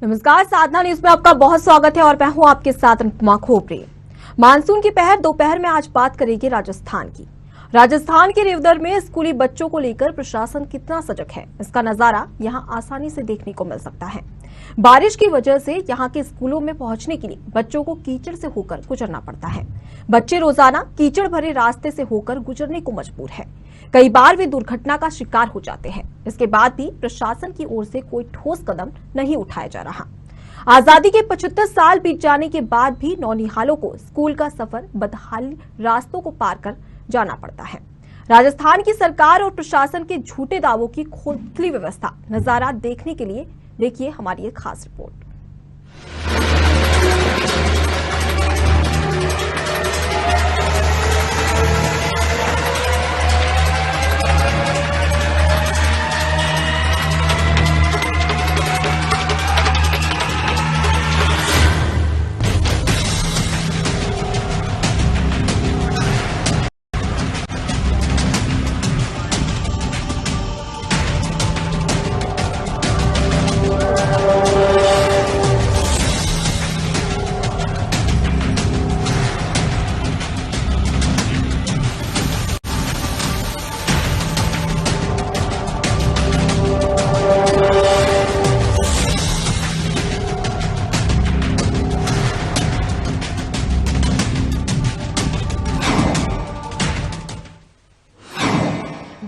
नमस्कार, साधना न्यूज में आपका बहुत स्वागत है और मैं हूं आपके साथ अनुपमा खोपरे। मानसून की पहर दोपहर में आज बात करेंगे राजस्थान की। राजस्थान के रेवदर में स्कूली बच्चों को लेकर प्रशासन कितना सजग है, इसका नजारा यहां आसानी से देखने को मिल सकता है। बारिश की वजह से यहां के स्कूलों में पहुंचने के लिए बच्चों को कीचड़ से होकर गुजरना पड़ता है। बच्चे रोजाना कीचड़ भरे रास्ते से होकर गुजरने को मजबूर है। कई बार वे दुर्घटना का शिकार हो जाते हैं। इसके बाद भी प्रशासन की ओर से कोई ठोस कदम नहीं उठाया जा रहा। आजादी के 75 साल बीत जाने के बाद भी नौनिहालों को स्कूल का सफर बदहाल रास्तों को पार कर जाना पड़ता है। राजस्थान की सरकार और प्रशासन के झूठे दावों की खोखली व्यवस्था नजारा देखने के लिए देखिए हमारी एक खास रिपोर्ट।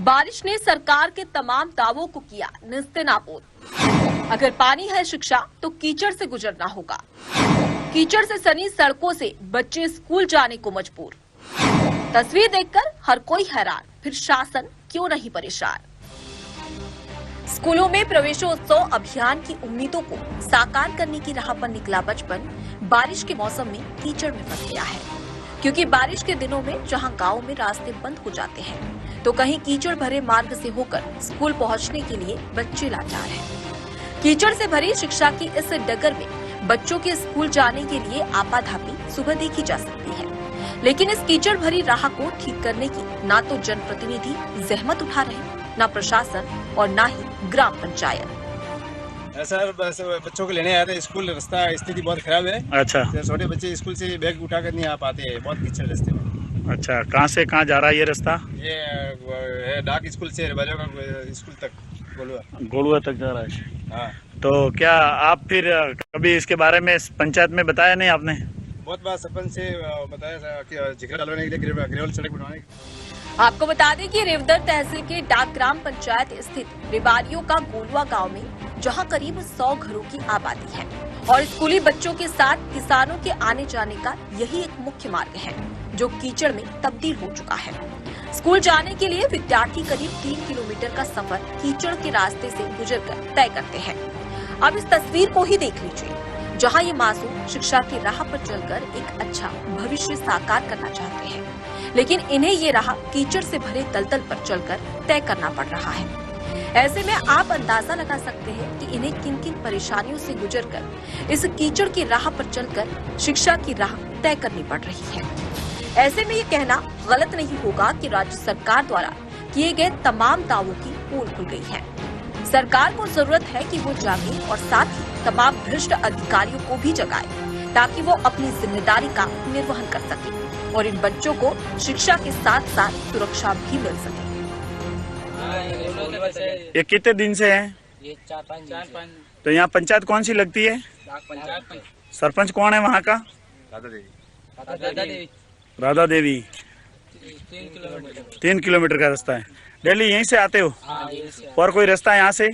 बारिश ने सरकार के तमाम दावों को किया नेस्तनाबूद। अगर पानी है शिक्षा तो कीचड़ से गुजरना होगा। कीचड़ से सनी सड़कों से बच्चे स्कूल जाने को मजबूर। तस्वीर देखकर हर कोई हैरान, फिर शासन क्यों नहीं परेशान। स्कूलों में प्रवेशोत्सव अभियान की उम्मीदों को साकार करने की राह पर निकला बचपन बारिश के मौसम में कीचड़ में फंस गया है। क्योंकि बारिश के दिनों में जहां गांव में रास्ते बंद हो जाते हैं तो कहीं कीचड़ भरे मार्ग से होकर स्कूल पहुंचने के लिए बच्चे लाचार हैं। कीचड़ से भरी शिक्षा की इस डगर में बच्चों के स्कूल जाने के लिए आपाधापी सुबह देखी जा सकती है। लेकिन इस कीचड़ भरी राह को ठीक करने की ना तो जनप्रतिनिधि जहमत उठा रहे, ना प्रशासन और ना ही ग्राम पंचायत। सर बस बच्चों को लेने आए थे स्कूल, रास्ता स्थिति बहुत खराब है। अच्छा, छोटे बच्चे स्कूल से बैग उठा कर नहीं आ पाते हैं, बहुत कीचड़ रास्ते में। अच्छा, कहाँ से कहाँ जा रहा है ये रास्ता? ये है डाक स्कूल से स्कूल तक गोलुआ तक जा रहा है। हाँ। तो क्या आप फिर कभी इसके बारे में पंचायत में बताया नहीं आपने? बहुत बार सरपंच से बताया कि जिक्र डलवाने के लिए, ग्रेवल सड़क बनवाने के लिए। आपको बता दें कि रेवदर तहसील के डाक ग्राम पंचायत स्थित रेवाड़ियों का गोलुआ गांव में जहां करीब 100 घरों की आबादी है और स्कूली बच्चों के साथ किसानों के आने जाने का यही एक मुख्य मार्ग है जो कीचड़ में तब्दील हो चुका है। स्कूल जाने के लिए विद्यार्थी करीब 3 किलोमीटर का सफर कीचड़ के रास्ते से गुजरकर तय करते हैं। अब इस तस्वीर को ही देख लीजिए, जहां ये मासूम शिक्षा की राह पर चलकर एक अच्छा भविष्य साकार करना चाहते हैं, लेकिन इन्हें ये राह कीचड़ से भरे दलदल पर चलकर तय करना पड़ रहा है। ऐसे में आप अंदाजा लगा सकते हैं कि इन्हें किन किन परेशानियों से गुजरकर इस कीचड़ की राह पर चलकर शिक्षा की राह तय करनी पड़ रही है। ऐसे में ये कहना गलत नहीं होगा कि राज्य सरकार द्वारा किए गए तमाम दावों की पोल खुल गई है। सरकार को जरूरत है कि वो जागे और साथ ही तमाम भ्रष्ट अधिकारियों को भी जगाए ताकि वो अपनी जिम्मेदारी का निर्वहन कर सके और इन बच्चों को शिक्षा के साथ साथ सुरक्षा भी मिल सके। ये कितने दिन से है? ये 4-5। तो यहाँ पंचायत कौन सी लगती है? सरपंच कौन है वहाँ का? राधा देवी। 3 किलोमीटर का रास्ता है। डेली यहीं से आते हो? और कोई रास्ता है यहाँ से?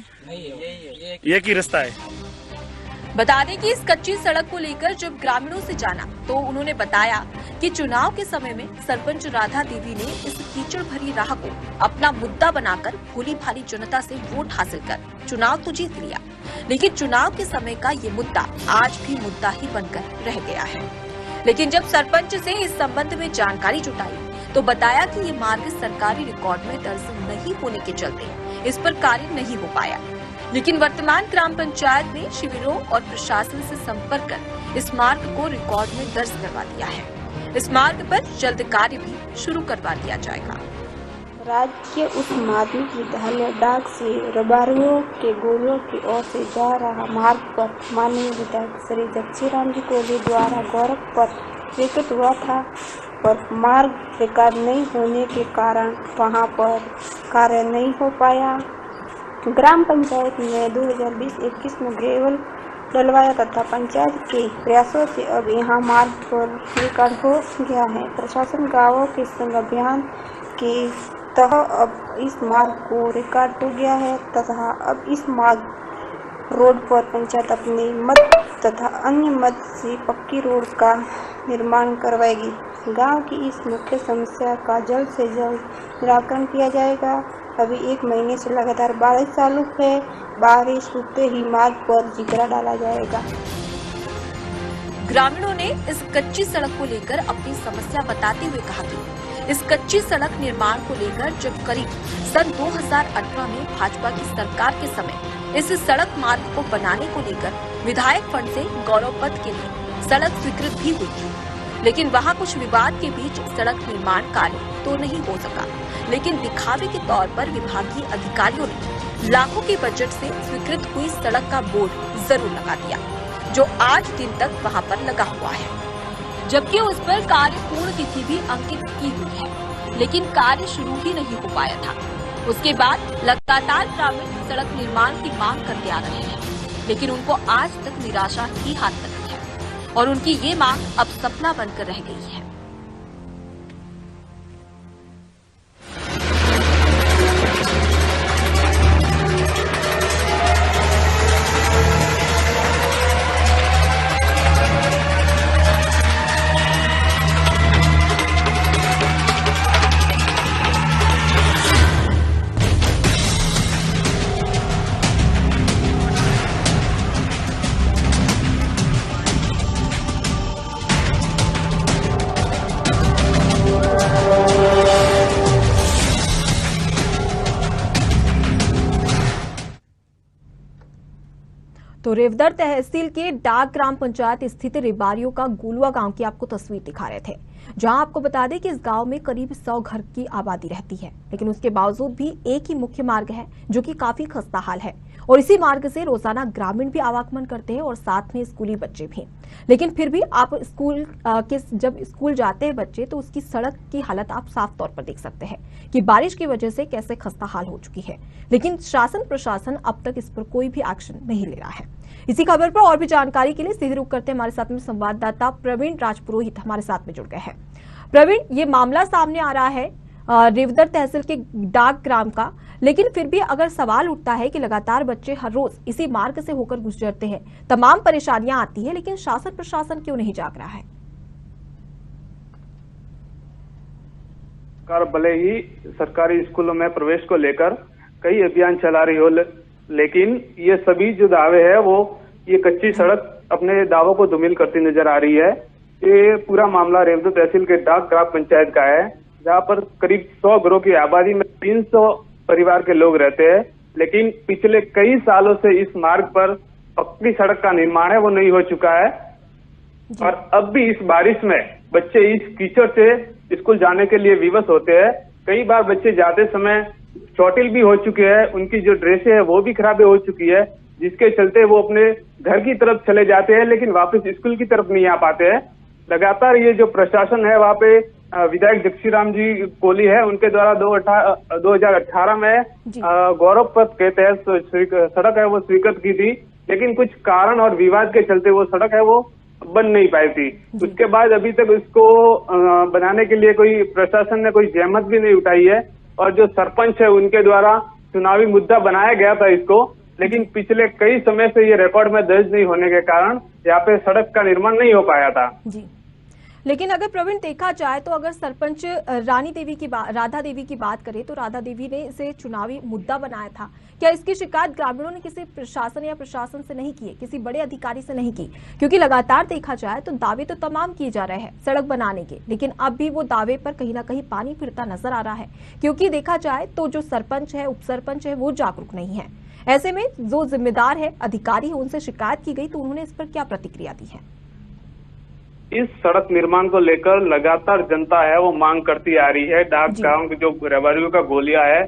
एक ही रास्ता है। बता दें कि इस कच्ची सड़क को लेकर जब ग्रामीणों से जाना तो उन्होंने बताया कि चुनाव के समय में सरपंच राधा देवी ने इस कीचड़ भरी राह को अपना मुद्दा बनाकर भोली भाली जनता से वोट हासिल कर चुनाव तो जीत लिया, लेकिन चुनाव के समय का ये मुद्दा आज भी मुद्दा ही बनकर रह गया है। लेकिन जब सरपंच से इस संबंध में जानकारी जुटाई तो बताया कि ये मार्ग सरकारी रिकॉर्ड में दर्ज नहीं होने के चलते इस पर कार्य नहीं हो पाया। लेकिन वर्तमान ग्राम पंचायत ने शिविरों और प्रशासन से संपर्क कर इस मार्ग को रिकॉर्ड में दर्ज करवा दिया है। इस मार्ग पर जल्द कार्य भी शुरू करवा दिया जाएगा। राज्य उच्च माध्यमिक विद्यालय डाक से रबारियों के गोलियों की ओर से जा रहा मार्ग पर माननीय विधायक श्री जक्षीराम जी कोहली द्वारा गौरव पर स्वीकृत हुआ था, पर मार्ग रिकॉर्ड नहीं होने के कारण वहां पर कार्य नहीं हो पाया। ग्राम पंचायत ने 2020-21 में ग्रेवल डलवाया तथा पंचायत के प्रयासों से अब यहाँ मार्ग पर रिकॉर्ड हो गया है। प्रशासन गांवों के संग अभियान के तहत अब इस मार्ग को रिकॉर्ड हो गया है तथा अब इस मार्ग रोड पर पंचायत अपने मद तथा अन्य मद से पक्की रोड का निर्माण करवाएगी। गांव की इस मुख्य समस्या का जल्द से जल्द निराकरण किया जाएगा। अभी 1 महीने से लगातार बारिश चालू है। बारिश रुकते ही मार्ग पर जिगरा डाला जाएगा। ग्रामीणों ने इस कच्ची सड़क को लेकर अपनी समस्या बताते हुए कहा कि इस कच्ची सड़क निर्माण को लेकर जब करीब सन 2018 में भाजपा की सरकार के समय इस सड़क मार्ग को बनाने को लेकर विधायक फंड से गौरव पथ के लिए सड़क स्वीकृत भी हुई थी, लेकिन वहां कुछ विवाद के बीच सड़क निर्माण कार्य तो नहीं हो सका। लेकिन दिखावे के तौर पर विभागीय अधिकारियों ने लाखों के बजट से स्वीकृत हुई सड़क का बोर्ड जरूर लगा दिया, जो आज दिन तक वहां पर लगा हुआ है, जबकि उस पर कार्य पूर्ण तिथि भी अंकित की हुई है, लेकिन कार्य शुरू ही नहीं हो पाया था। उसके बाद लगातार ग्रामीण सड़क निर्माण की मांग करते आ रहे हैं, लेकिन उनको आज तक निराशा ही हाथ लगी है और उनकी ये मांग अब सपना बनकर रह गई है। तो रेवदर तहसील के डाक ग्राम पंचायत स्थित रिबारियों का गोलुआ गांव की आपको तस्वीर दिखा रहे थे, जहां आपको बता दें कि इस गांव में करीब 100 घर की आबादी रहती है, लेकिन उसके बावजूद भी एक ही मुख्य मार्ग है जो कि काफी खस्ता हाल है और इसी मार्ग से रोजाना ग्रामीण भी आवागमन करते हैं और साथ में स्कूली बच्चे भी। लेकिन फिर भी आप जब स्कूल जाते हैं बच्चे तो उसकी सड़क की हालत आप साफ तौर पर देख सकते हैं कि बारिश की वजह से कैसे खस्ता हाल हो चुकी है, लेकिन शासन प्रशासन अब तक इस पर कोई भी एक्शन नहीं ले रहा है। इसी खबर पर और भी जानकारी के लिए सीधे रुख करते हैं हमारे साथ में संवाददाता प्रवीण राजपुरोहित हमारे साथ में जुड़ गए हैं। प्रवीण, ये मामला सामने आ रहा है रेवदर तहसील के डाक ग्राम का, लेकिन फिर भी अगर सवाल उठता है कि लगातार बच्चे हर रोज इसी मार्ग से होकर गुजरते हैं, तमाम परेशानियां आती है, लेकिन शासन प्रशासन क्यों नहीं जाग रहा है? सरकार भले ही सरकारी स्कूलों में प्रवेश को लेकर कई अभियान चला रही हो, लेकिन ये सभी जो दावे है वो ये कच्ची सड़क अपने दावों को धूमिल करती नजर आ रही है। ये पूरा मामला रेवदर तहसील के डाक ग्राम पंचायत का है, जहाँ पर करीब 100 घरों की आबादी में 300 परिवार के लोग रहते हैं, लेकिन पिछले कई सालों से इस मार्ग पर पक्की सड़क का निर्माण है वो नहीं हो चुका है। और अब भी इस बारिश में बच्चे इस कीचड़ से स्कूल जाने के लिए विवश होते हैं। कई बार बच्चे जाते समय चोटिल भी हो चुके हैं, उनकी जो ड्रेसें है वो भी खराबे हो चुकी है, जिसके चलते वो अपने घर की तरफ चले जाते हैं लेकिन वापस स्कूल की तरफ नहीं आ पाते हैं। लगातार ये जो प्रशासन है वहाँ पे विधायक जक्षीराम जी कोहली है, उनके द्वारा 2018 में गौरव पथ के तहत सड़क है वो स्वीकृत की थी, लेकिन कुछ कारण और विवाद के चलते वो सड़क है वो बन नहीं पाई थी। उसके बाद अभी तक इसको बनाने के लिए कोई प्रशासन ने कोई जहमत भी नहीं उठाई है, और जो सरपंच है उनके द्वारा चुनावी मुद्दा बनाया गया था इसको, लेकिन पिछले कई समय से ये रिकॉर्ड में दर्ज नहीं होने के कारण यहाँ पे सड़क का निर्माण नहीं हो पाया था। जी, लेकिन अगर प्रवीण देखा जाए तो अगर सरपंच राधा देवी की बात करें तो राधा देवी ने इसे चुनावी मुद्दा बनाया था। क्या इसकी शिकायत ग्रामीणों ने किसी प्रशासन या प्रशासन से नहीं की, किसी बड़े अधिकारी से नहीं की? क्योंकि लगातार देखा जाए तो दावे तो तमाम किए जा रहे हैं सड़क बनाने के, लेकिन अब भी वो दावे पर कहीं ना कहीं पानी फिरता नजर आ रहा है, क्योंकि देखा जाए तो जो सरपंच है, उप सरपंच है, वो जागरूक नहीं है। ऐसे में जो जिम्मेदार है, अधिकारी है, उनसे शिकायत की गई तो उन्होंने इस पर क्या प्रतिक्रिया दी है? इस सड़क निर्माण को लेकर लगातार जनता है वो मांग करती आ रही है। डाक गांव के जो रेबारियों का गोलिया है,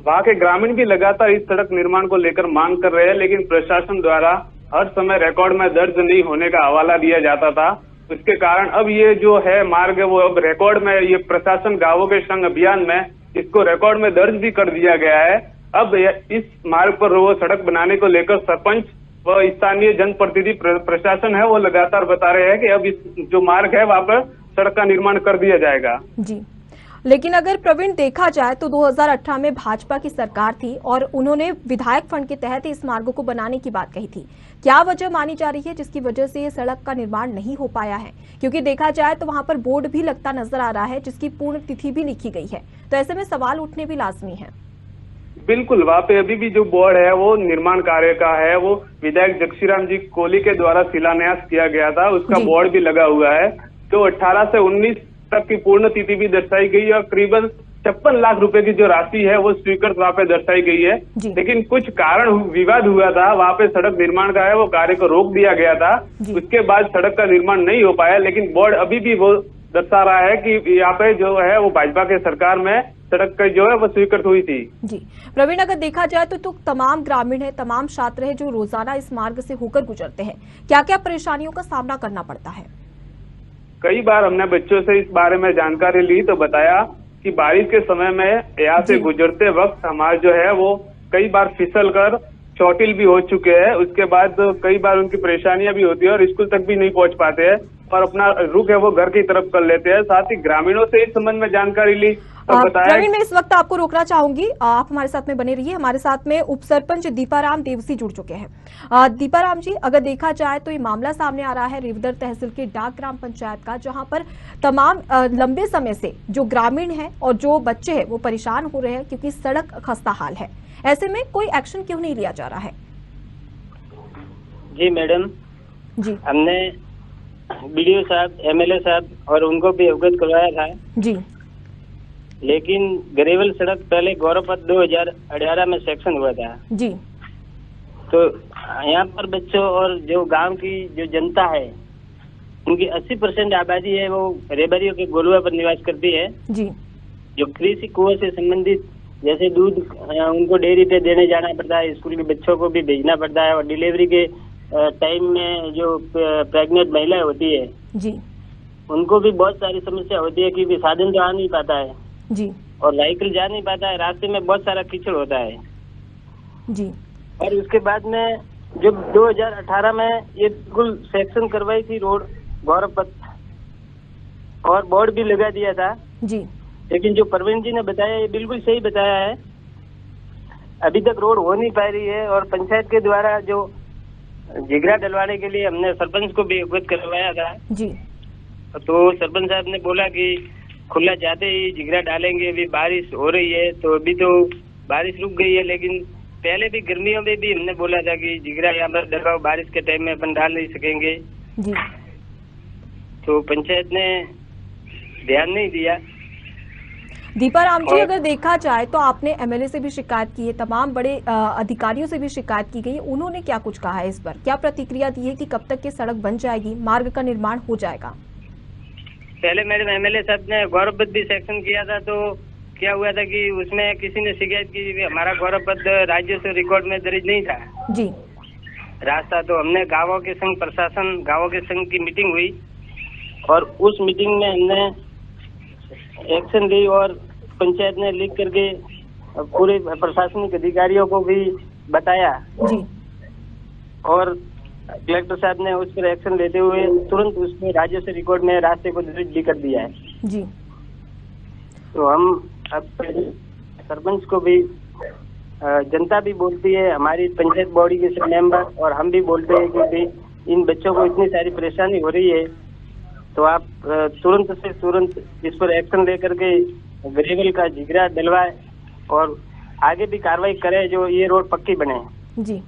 वहाँ के ग्रामीण भी लगातार इस सड़क निर्माण को लेकर मांग कर रहे हैं, लेकिन प्रशासन द्वारा हर समय रिकॉर्ड में दर्ज नहीं होने का हवाला दिया जाता था। इसके कारण अब ये जो है मार्ग है वो अब रिकॉर्ड में, ये प्रशासन गांवों के संग अभियान में इसको रिकॉर्ड में दर्ज भी कर दिया गया है। अब इस मार्ग पर वो सड़क बनाने को लेकर सरपंच व स्थानीय जनप्रतिनिधि प्रशासन है वो लगातार बता रहे हैं कि अब इस जो मार्ग है वहाँ पर सड़क का निर्माण कर दिया जाएगा। जी, लेकिन अगर प्रवीण देखा जाए तो 2018 में भाजपा की सरकार थी और उन्होंने विधायक फंड के तहत इस मार्ग को बनाने की बात कही थी। क्या वजह मानी जा रही है जिसकी वजह से ये सड़क का निर्माण नहीं हो पाया है? क्योंकि देखा जाए तो वहां पर बोर्ड भी लगता नजर आ रहा है जिसकी पूर्ण तिथि भी लिखी गई है, तो ऐसे में सवाल उठने भी लाजमी है। बिल्कुल, वहाँ पे अभी भी जो बोर्ड है वो निर्माण कार्य का है, वो विधायक जगसीराम जी कोहली के द्वारा शिलान्यास किया गया था, उसका बोर्ड भी लगा हुआ है। तो 18 से 19 तक की पूर्ण तिथि भी दर्शाई गई है और करीबन 56 लाख रुपए की जो राशि है वो स्वीकृत वहाँ पे दर्शाई गई है। लेकिन कुछ कारण विवाद हुआ था, वहाँ पे सड़क निर्माण का है वो कार्य को रोक दिया गया था। उसके बाद सड़क का निर्माण नहीं हो पाया, लेकिन बोर्ड अभी भी वो दर्शा रहा है कि यहाँ पे जो है वो भाजपा के सरकार में सड़क का जो है वो स्वीकृत हुई थी। जी प्रवीण, अगर देखा जाए तो तमाम ग्रामीण है, तमाम छात्र है जो रोजाना इस मार्ग से होकर गुजरते हैं, क्या क्या परेशानियों का सामना करना पड़ता है? कई बार हमने बच्चों से इस बारे में जानकारी ली तो बताया कि बारिश के समय में यहाँ से गुजरते वक्त हमारा जो है वो कई बार फिसल कर चोटिल भी हो चुके हैं। उसके बाद कई बार उनकी परेशानियां भी होती है और स्कूल तक भी नहीं पहुंच पाते हैं और अपना रुख है वो घर की तरफ कर लेते हैं। साथ ही ग्रामीणों से इस संबंध में जानकारी ली तो बताया। प्रवीण, मैं इस वक्त आपको रोकना चाहूंगी, आप हमारे साथ में बने रहिए। हमारे साथ में उप सरपंच दीपाराम देवसी जुड़ चुके हैं। दीपाराम जी, अगर देखा जाए तो ये मामला सामने आ रहा है रिवदर तहसील के डाक ग्राम पंचायत का, जहां पर तमाम लंबे समय से जो ग्रामीण है और जो बच्चे हैं वो परेशान हो रहे हैं क्योंकि सड़क खस्ता हाल है। ऐसे में कोई एक्शन क्यों नहीं लिया जा रहा है? जी मैडम जी, हमने बीडीओ साहब, एमएलए साहब और उनको भी अवगत करवाया था जी, लेकिन ग्रेवल सड़क पहले गौरवपथ 2018 में सेक्शन हुआ था जी। तो यहाँ पर बच्चों और जो गांव की जो जनता है उनकी 80% आबादी है वो रेबारियों के गोलुआ पर निवास करती है जी। जो कृषि कुओं से संबंधित जैसे दूध उनको डेयरी पे देने जाना पड़ता है, स्कूल के बच्चों को भी भेजना पड़ता है और डिलीवरी के टाइम में जो प्रेग्नेंट महिलाएं होती है जी, उनको भी बहुत सारी समस्या होती है क्योंकि साधन तो आ नहीं पाता है जी और व्हीकल जा नहीं पाता है, रास्ते में बहुत सारा कीचड़ होता है जी। और उसके बाद में जब 2018 में ये बिल्कुल सेक्शन करवाई थी रोड गौरवपथ और बोर्ड भी लगा दिया था जी, लेकिन जो प्रवीण जी ने बताया ये बिल्कुल सही बताया है, अभी तक रोड हो नहीं पा रही है। और पंचायत के द्वारा जो जिगरा डलवाने के लिए हमने सरपंच को भी अवगत करवाया था जी, तो सरपंच साहब ने बोला कि खुला जाते ही जिगरा डालेंगे। अभी बारिश हो रही है तो अभी तो बारिश रुक गई है, लेकिन पहले भी गर्मियों में भी हमने बोला था कि जिगरा यहाँ पर डलवाओ, बारिश के टाइम में अपन डाल नहीं सकेंगे जी। तो पंचायत ने ध्यान नहीं दिया। दीपाराम जी, अगर देखा जाए तो आपने एमएलए से भी शिकायत की है, तमाम बड़े अधिकारियों से भी शिकायत की गई है, उन्होंने क्या कुछ कहा है इस पर? क्या प्रतिक्रिया दी है कि कब तक ये सड़क बन जाएगी, मार्ग का निर्माण हो जाएगा? पहले मैडम एमएलए साहब ने गौरवपथ भी सेक्शन किया था तो क्या हुआ था कि उसमें किसी ने शिकायत की हमारा गौरवपथ राज्य से रिकॉर्ड में दर्ज नहीं था जी रास्ता। तो हमने गांवों के संघ प्रशासन, गांवों के संघ की मीटिंग हुई और उस मीटिंग में हमने एक्शन ली और पंचायत ने लिख करके पूरे प्रशासनिक अधिकारियों को भी बताया जी, और कलेक्टर साहब ने उस पर एक्शन लेते हुए तुरंत उसमें राज्य से रिकॉर्ड में रास्ते को दर्ज भी कर दिया है जी। तो हम अब सरपंच को भी, जनता भी बोलती है, हमारी पंचायत बॉडी के सब मेंबर और हम भी बोलते हैं कि भाई इन बच्चों को इतनी सारी परेशानी हो रही है तो आप तुरंत से तुरंत इस पर एक्शन लेकर के ग्रेवल का जिगरा डलवाए और आगे भी कार्रवाई करें जो ये रोड पक्की बने। जी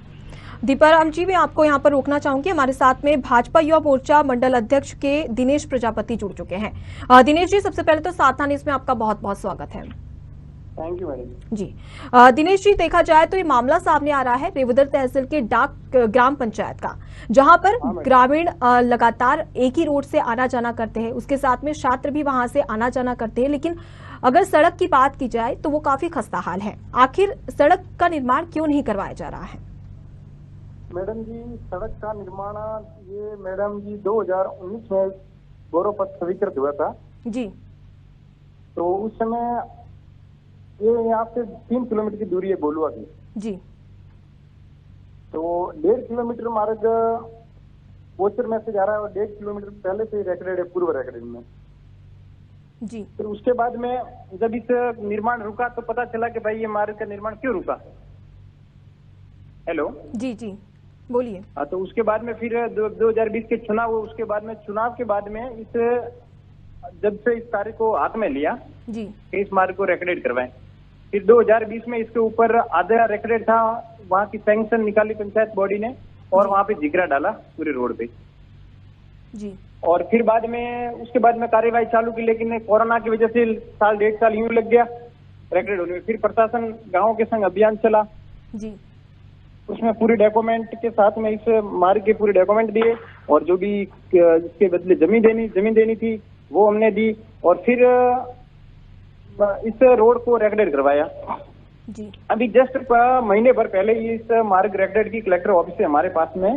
दीपाराम जी, मैं आपको यहाँ पर रोकना चाहूंगी। हमारे साथ में भाजपा युवा मोर्चा मंडल अध्यक्ष के दिनेश प्रजापति जुड़ चुके हैं। दिनेश जी, सबसे पहले तो सावधानी इसमें आपका बहुत बहुत स्वागत है। Thank you madam. जी दिनेश जी, देखा जाए तो ये मामला सामने आ रहा है रेवदर तहसील के डाक ग्राम पंचायत का, जहां पर ग्रामीण लगातार एक ही रोड से आना जाना करते हैं, उसके साथ में छात्र भी वहां से आना जाना करते हैं, लेकिन अगर सड़क की बात की जाए तो वो काफी खस्ता हाल है। आखिर सड़क का निर्माण क्यों नहीं करवाया जा रहा है? मैडम जी, सड़क का निर्माण ये मैडम जी 2019 में गौरव पथ स्वीकृत हुआ था जी। तो उस समय ये यहाँ से 3 किलोमीटर की दूरी है गोलुआ की। जी। तो 1.5 किलोमीटर मार्ग गोचर में से जा रहा है और 1.5 किलोमीटर पहले से रेकडेड है, पूर्व रेकडेड में। जी। फिर उसके बाद में जब इस निर्माण रुका तो पता चला कि भाई ये मार्ग का निर्माण क्यों रुका। हेलो जी जी बोलिए। हाँ, तो उसके बाद में फिर 2020 के चुनाव, उसके बाद में चुनाव के बाद में जब से इस कार्य को हाथ में लिया जी, इस मार्ग को रेकडेड करवाएं। फिर 2020 में इसके ऊपर आधा रेकडेड था, वहाँ की सैंक्शन निकाली पंचायत बॉडी ने और वहाँ पे जिगरा डाला पूरे रोड पे जी। और फिर बाद में उसके बाद में कार्यवाही चालू की, लेकिन कोरोना की वजह से साल 1.5 साल यूं लग गया रेकडेड होने में। फिर प्रशासन गाँव के संग अभियान चला जी, उसमें पूरे डॉक्यूमेंट के साथ में इस मार्ग के पूरे डॉक्यूमेंट दिए और जो भी इसके बदले जमीन देनी थी वो हमने दी और फिर इस रोड को रेकडेड करवाया जी। अभी जस्ट महीने भर पहले ही इस मार्ग रेकडेड की कलेक्टर ऑफिस से हमारे पास में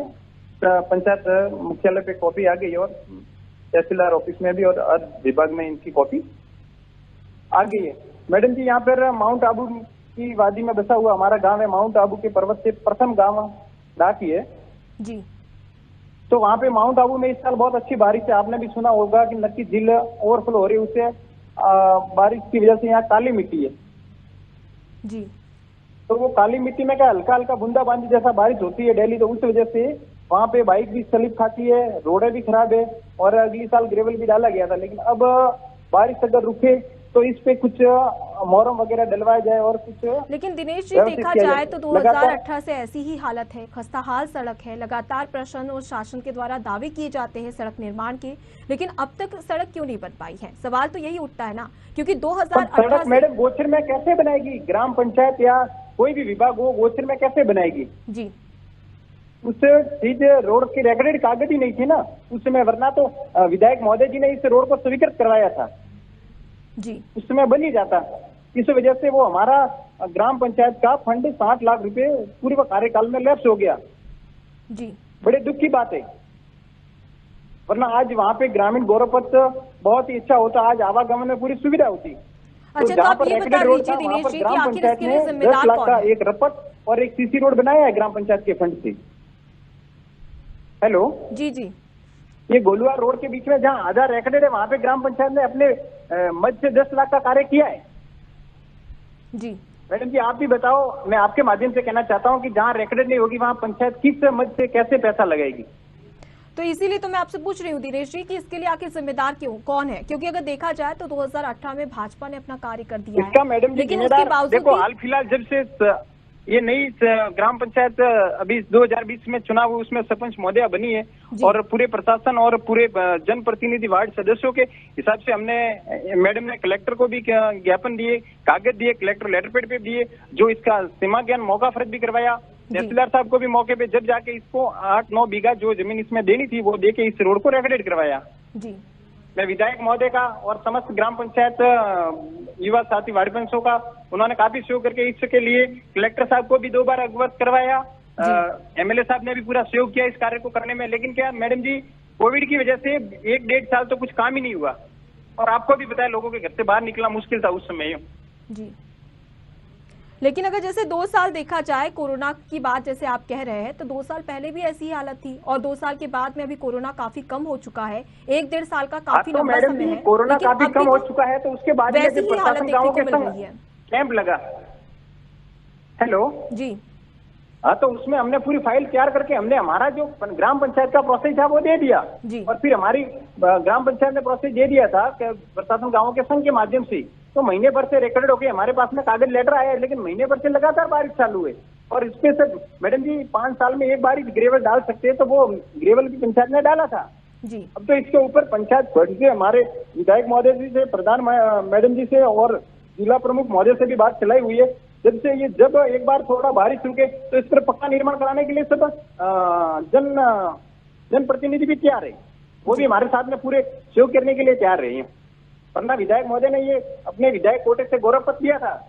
पंचायत मुख्यालय पे कॉपी आ गई और तहसीलदार ऑफिस में भी और अर्थ विभाग में इनकी कॉपी आ गई है। मैडम जी, यहाँ पर माउंट आबू की वादी में बसा हुआ हमारा गांव है, माउंट आबू के पर्वत से प्रथम गांव डाकी है जी। तो वहाँ पे माउंट आबू में इस साल बहुत अच्छी बारिश है। आपने भी सुना होगा कि नक्की झील ओवरफ्लो हो रही है, उससे बारिश की वजह से यहाँ काली मिट्टी है जी। तो वो काली मिट्टी में क्या हल्का हल्का बूंदाबांदी जैसा बारिश होती है डेली, तो उस वजह से वहाँ पे बाइक भी स्लिप खाती है, रोडें भी खराब है और अगली साल ग्रेवल भी डाला गया था। लेकिन अब बारिश अगर रुके तो इस पे कुछ मोरम वगैरह डलवाया जाए और कुछ। लेकिन दिनेश जी, देखा जाए तो 2018 से ऐसी ही हालत है, खस्ताहाल सड़क है, लगातार प्रशासन और शासन के द्वारा दावे किए जाते हैं सड़क निर्माण के, लेकिन अब तक सड़क क्यों नहीं बन पाई है? सवाल तो यही उठता है ना, क्योंकि 2018 सड़क मैडम गोचर में कैसे बनाएगी ग्राम पंचायत या कोई भी विभाग हो, गोचर में कैसे बनाएगी जी। उस चीज रोड की रेकडेड कागज ही नहीं थी ना उस समय, वरना तो विधायक महोदय जी ने इस रोड को स्वीकृत करवाया था जी, उस समय बन ही जाता। इस वजह से वो हमारा ग्राम पंचायत का फंड 60 लाख रुपए पूर्व कार्यकाल में लैप्स हो गया जी। बड़े दुख की बात है, वरना आज वहाँ पे ग्रामीण गौरव पथ बहुत ही अच्छा होता, आज आवागमन में पूरी सुविधा होती। अच्छा, तो आप ये बता दीजिए दिनेश जी कि आखिर इसके लिए जिम्मेदार 10 लाख कौन का है? एक रपट और एक सीसी रोड बनाया है ग्राम पंचायत के फंड से। हेलो जी जी। ये गोलुआ रोड के बीच में जहाँ आधा रेकडेड है वहाँ पे ग्राम पंचायत ने अपने मद से 10 लाख का कार्य किया है जी। मैडम जी, आप भी बताओ, मैं आपके माध्यम से कहना चाहता हूँ कि जहाँ रेकडेड नहीं होगी वहाँ पंचायत किस मद से कैसे पैसा लगाएगी? तो इसीलिए तो मैं आपसे पूछ रही हूँ दिनेश जी कि इसके लिए आखिर जिम्मेदार कौन है, क्योंकि अगर देखा जाए तो 2018 में भाजपा ने अपना कार्य कर दिया इसका है, मैडम जी लेकिन उसके जिम्मेदार बावजूद देखो, भी हाल फिलहाल जब से ये नई ग्राम पंचायत अभी 2020 में चुनाव हुआ, उसमें सरपंच महोदया बनी है और पूरे प्रशासन और पूरे जनप्रतिनिधि वार्ड सदस्यों के हिसाब से हमने मैडम ने कलेक्टर को भी ज्ञापन दिए, कागज दिए, कलेक्टर लेटर पेड पे दिए, जो इसका सीमा ज्ञान मौका फर्ज भी करवाया। तहसीलदार साहब को भी मौके पे जब जाके इसको 8-9 बीघा जो जमीन इसमें देनी थी वो देके इस रोड को रेकडेड करवाया जी। मैं विधायक महोदय का और समस्त ग्राम पंचायत युवा साथी वार्ड पंचों का उन्होंने काफी सहयोग करके इसके लिए कलेक्टर साहब को भी 2 बार अवगत करवाया, एमएलए साहब ने भी पूरा सहयोग किया इस कार्य को करने में। लेकिन क्या मैडम जी, कोविड की वजह से 1-1.5 साल तो कुछ काम ही नहीं हुआ और आपको भी पता है लोगों के घर से बाहर निकलना मुश्किल था उस समय जी। लेकिन अगर जैसे 2 साल देखा जाए, कोरोना की बात जैसे आप कह रहे हैं, तो 2 साल पहले भी ऐसी ही हालत थी और 2 साल के बाद में अभी कोरोना काफी कम हो चुका है, 1-1.5 साल का काफी लंबा समय है। कोरोना काफी कम हो चुका है तो उसके बाद वैसी ही हालत देखने को मिल रही है। कैंप लगा। हेलो जी। हाँ, तो उसमें हमने पूरी फाइल तैयार करके हमने हमारा जो ग्राम पंचायत का प्रोसेस था वो दे दिया जी। और फिर हमारी ग्राम पंचायत ने प्रोसेस दे दिया था प्रशासन गाँव के संघ के माध्यम से, तो महीने भर से रिकॉर्ड होके हमारे पास में कागज लेटर आया है, लेकिन महीने भर से लगातार बारिश चालू है और इसपे से मैडम जी 5 साल में एक बार ही ग्रेवल डाल सकते हैं, तो वो ग्रेवल भी पंचायत ने डाला था जी। अब तो इसके ऊपर पंचायत फंड से हमारे विधायक महोदय जी से, प्रधान मैडम जी से और जिला प्रमुख महोदय से भी बात चलाई हुई है। जब एक बार थोड़ा बारिश रुके तो इस पर पक्का निर्माण कराने के लिए सब जनप्रतिनिधि भी तैयार है, वो भी हमारे साथ में पूरे सहयोग करने के लिए तैयार रहे हैं। पन्ना विधायक महोदय ने ये अपने विधायक कोटे से गौरव पत्र दिया था।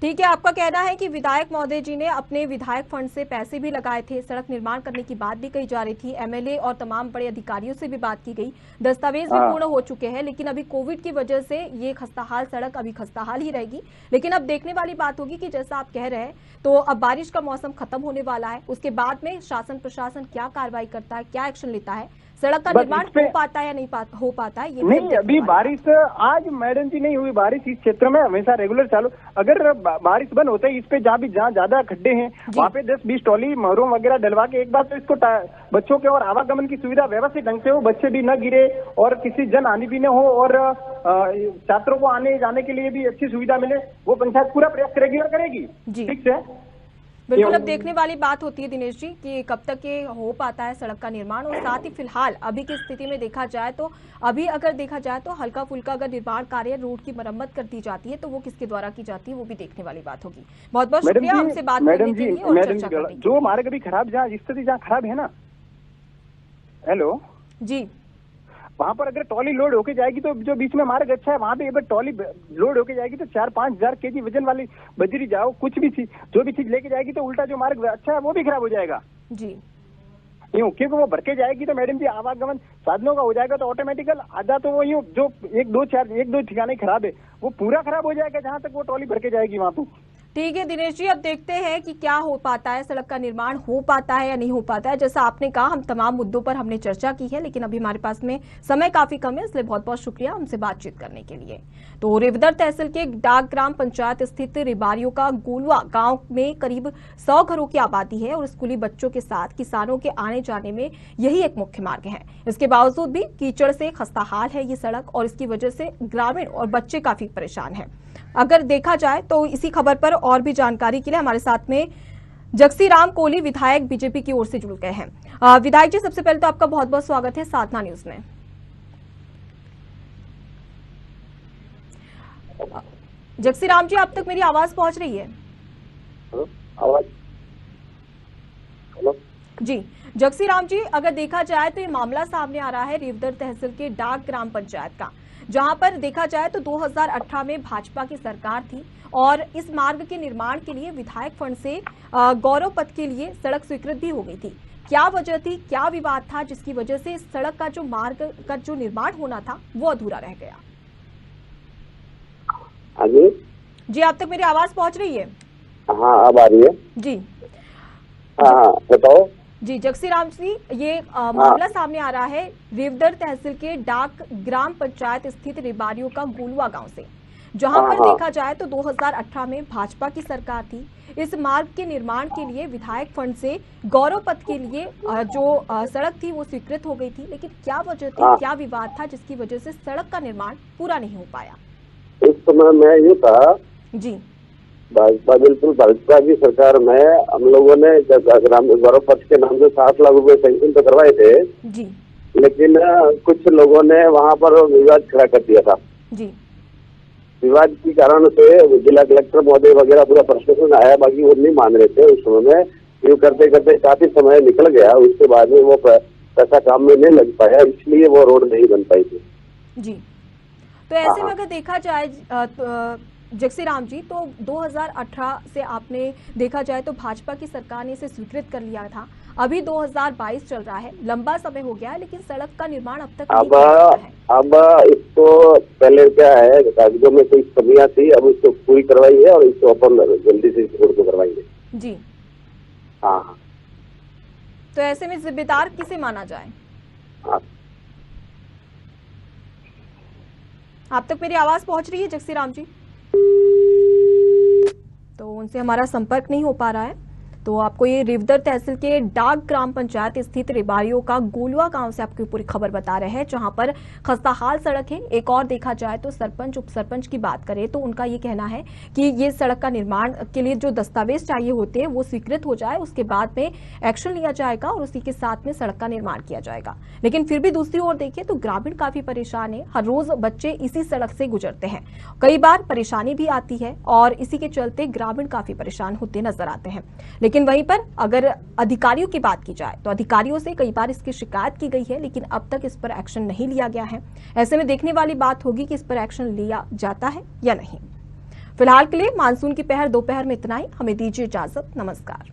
ठीक है, आपका कहना है कि विधायक महोदय जी ने अपने विधायक फंड से पैसे भी लगाए थे, सड़क निर्माण करने की बात भी कही जा रही थी, एमएलए और तमाम बड़े अधिकारियों से भी बात की गई, दस्तावेज भी पूर्ण हो चुके हैं, लेकिन अभी कोविड की वजह से ये खस्ताहाल सड़क अभी खस्ताहाल ही रहेगी। लेकिन अब देखने वाली बात होगी कि जैसा आप कह रहे हैं तो अब बारिश का मौसम खत्म होने वाला है, उसके बाद में शासन प्रशासन क्या कार्रवाई करता है, क्या एक्शन लेता है, सड़क का निर्माण हो पाता है या नहीं हो पाता है, ये नहीं अभी बारिश आज मैडम जी नहीं हुई बारिश इस क्षेत्र में हमेशा रेगुलर चालू। अगर बारिश बंद होते है इस पे जहाँ ज्यादा खड्डे हैं वहाँ पे 10-20 ट्रॉली महरूम वगैरह डलवा के एक बार तो इसको बच्चों के और आवागमन की सुविधा व्यवस्थित ढंग से हो, बच्चे भी न गिरे और किसी जन हानि भी न हो और छात्रों को आने जाने के लिए भी अच्छी सुविधा मिले, वो पंचायत पूरा प्रयास रेगुलर करेगी। ठीक है, बिल्कुल। अब देखने वाली बात होती है दिनेश जी कि कब तक ये हो पाता है सड़क का निर्माण, और साथ ही फिलहाल अभी की स्थिति में देखा जाए तो अगर देखा जाए तो हल्का फुल्का अगर निर्माण कार्य रोड की मरम्मत कर दी जाती है तो वो किसके द्वारा की जाती है वो भी देखने वाली बात होगी। बहुत बहुत शुक्रिया हमसे बात करने के लिए और चर्चा करने के लिए। जो मार्ग अभी खराब जहाँ स्थिति जहाँ खराब है ना, हेलो जी, वहाँ पर अगर ट्रॉली लोड होके जाएगी तो जो बीच में मार्ग अच्छा है वहाँ पे अगर ट्रॉली लोड होके जाएगी तो 4-5 हजार केजी वजन वाली बजरी जाओ कुछ भी चीज जो भी चीज लेके जाएगी तो उल्टा जो मार्ग अच्छा है वो भी खराब हो जाएगा जी, यूं क्योंकि वो भर के जाएगी तो मैडम जी आवागमन साधनों का हो जाएगा तो ऑटोमेटिकल आधा तो वो यूं जो एक दो ठिकाने खराब है वो पूरा खराब हो जाएगा जहां तक वो ट्रॉली भर के जाएगी वहां पर। ठीक है दिनेश जी, अब देखते हैं कि क्या हो पाता है, सड़क का निर्माण हो पाता है या नहीं हो पाता है। जैसा आपने कहा हम तमाम मुद्दों पर हमने चर्चा की है, लेकिन अभी हमारे पास में समय काफी कम है, इसलिए बहुत बहुत शुक्रिया हमसे बातचीत करने के लिए। तो रेवदर तहसील के डाक ग्राम पंचायत स्थित रिबारियों का गोलवा गांव में करीब 100 घरों की आबादी है और स्कूली बच्चों के साथ किसानों के आने जाने में यही एक मुख्य मार्ग है। इसके बावजूद भी कीचड़ से खस्ताहाल है ये सड़क और इसकी वजह से ग्रामीण और बच्चे काफी परेशान हैं। अगर देखा जाए तो इसी खबर पर और भी जानकारी के लिए हमारे साथ में जगसी राम कोहली विधायक बीजेपी की ओर से जुड़ गए हैं। विधायक जी, सबसे पहले तो आपका बहुत बहुत स्वागत है साधना न्यूज में। जगसी राम जी, आप तक मेरी आवाज पहुंच रही है? आवाज जी जगसी राम जी, अगर देखा जाए तो ये मामला सामने आ रहा है रेवदर तहसील के डाक ग्राम पंचायत का, जहां पर देखा जाए तो 2018 में भाजपा की सरकार थी और इस मार्ग के निर्माण के लिए विधायक फंड से गौरव पथ के लिए सड़क स्वीकृत भी हो गई थी। क्या वजह थी, क्या विवाद था जिसकी वजह से इस सड़क का जो मार्ग का जो निर्माण होना था वो अधूरा रह गया? जी, आप तक मेरी आवाज पहुंच रही है? हाँ, अब आ रही है जी। हाँ बताओ जी जगसी राम जी, ये मामला सामने आ रहा है रेवदर तहसील के डाक ग्राम पंचायत स्थित रिबारियों का गोलवा गांव से, जहां पर देखा जाए तो 2018 में भाजपा की सरकार थी। इस मार्ग के निर्माण के लिए विधायक फंड से गौरव पथ के लिए जो सड़क थी वो स्वीकृत हो गई थी, लेकिन क्या वजह थी, क्या विवाद था जिसकी वजह से सड़क का निर्माण पूरा नहीं हो पाया? इस समय मैं ये था जी, भाजपा बिल्कुल भाजपा की सरकार में हम लोगों ने ग्राम गौरव पथ के नाम से 7 लाख रुपए सैंक्शन तो करवाए थे जी, लेकिन कुछ लोगों ने वहाँ पर विवाद खड़ा कर दिया था जी। विवाद के कारण से जिला कलेक्टर महोदय वगैरह पूरा प्रशासन आया, बाकी वो नहीं मान रहे थे। उस समय में यूँ करते करते काफी समय निकल गया, उसके बाद में वो पैसा काम में नहीं लग पाया, इसलिए वो रोड नहीं बन पाई थी जी। तो ऐसे में अगर देखा जाए जगसी राम जी, तो 2018 से आपने देखा जाए तो भाजपा की सरकार ने इसे स्वीकृत कर लिया था, अभी 2022 चल रहा है, लंबा समय हो गया है, लेकिन सड़क का निर्माण अब तक नहीं किया है। अब इसको पहले क्या है, कागजों में कोई कमियां थी, अब इसको पूरी करवाई है और इसको अपन जल्दी से इसको करवाएंगे जी। हाँ, तो ऐसे में जिम्मेदार किसे माना जाए? आप तक मेरी आवाज पहुंच रही है जगसी राम जी? तो उनसे हमारा संपर्क नहीं हो पा रहा है। तो आपको ये रिवदर तहसील के डाक ग्राम पंचायत स्थित रिबारियों का गोलवा गांव से आपको पूरी खबर बता रहे हैं, जहां पर खस्ताहाल सड़क है। एक और देखा जाए तो सरपंच उप सरपंच की बात करें तो उनका ये कहना है कि ये सड़क का निर्माण के लिए जो दस्तावेज चाहिए होते हैं वो स्वीकृत हो जाए, उसके बाद में एक्शन लिया जाएगा और उसी के साथ में सड़क का निर्माण किया जाएगा। लेकिन फिर भी दूसरी ओर देखिए तो ग्रामीण काफी परेशान है। हर रोज बच्चे इसी सड़क से गुजरते हैं, कई बार परेशानी भी आती है और इसी के चलते ग्रामीण काफी परेशान होते नजर आते हैं। लेकिन वहीं पर अगर अधिकारियों की बात की जाए तो अधिकारियों से कई बार इसकी शिकायत की गई है, लेकिन अब तक इस पर एक्शन नहीं लिया गया है। ऐसे में देखने वाली बात होगी कि इस पर एक्शन लिया जाता है या नहीं। फिलहाल के लिए मानसून की पहर दोपहर में इतना ही। हमें दीजिए इजाजत। नमस्कार।